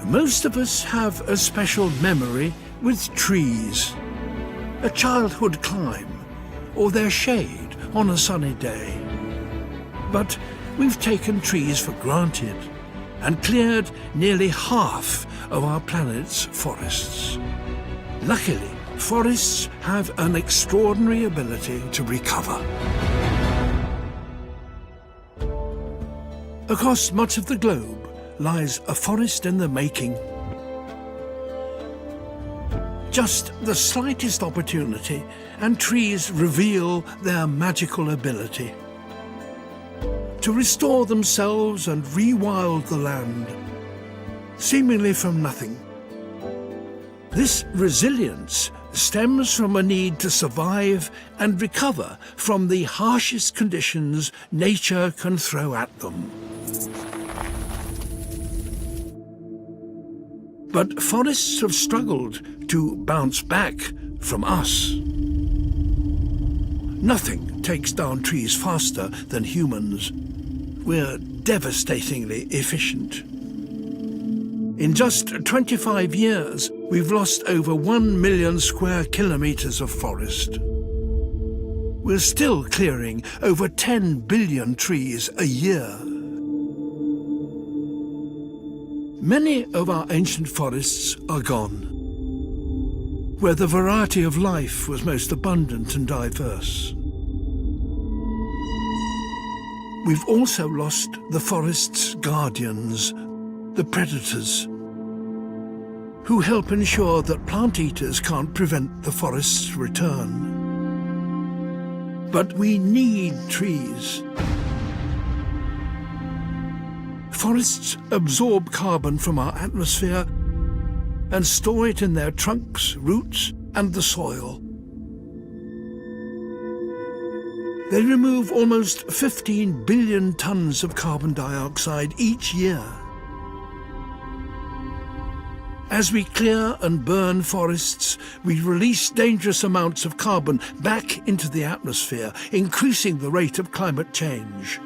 Most of us have a special memory with trees. A childhood climb, or their shade on a sunny day. But we've taken trees for granted and cleared nearly half of our planet's forests. Luckily, forests have an extraordinary ability to recover. Across much of the globe lies a forest in the making. Just the slightest opportunity, and trees reveal their magical ability to restore themselves and rewild the land, seemingly from nothing. This resilience stems from a need to survive and recover from the harshest conditions nature can throw at them. But forests have struggled to bounce back from us. Nothing takes down trees faster than humans. We're devastatingly efficient. In just 25 years, we've lost over 1 million square kilometers of forest. We're still clearing over 10 billion trees a year. Many of our ancient forests are gone, where the variety of life was most abundant and diverse. We've also lost the forest's guardians, the predators, who help ensure that plant eaters can't prevent the forest's return. But we need trees. Forests absorb carbon from our atmosphere and store it in their trunks, roots, and the soil. They remove almost 15 billion tons of carbon dioxide each year. As we clear and burn forests, we release dangerous amounts of carbon back into the atmosphere, increasing the rate of climate change.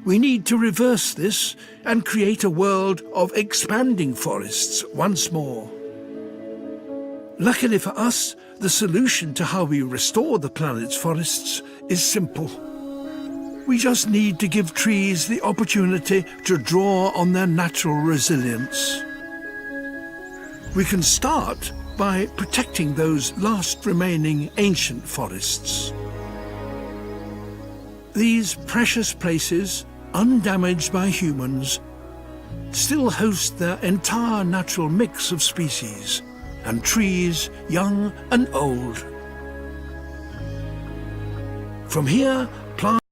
We need to reverse this and create a world of expanding forests once more. Luckily for us, the solution to how we restore the planet's forests is simple. We just need to give trees the opportunity to draw on their natural resilience. We can start by protecting those last remaining ancient forests. These precious places, undamaged by humans, still host their entire natural mix of species, and trees, young and old. From here, plants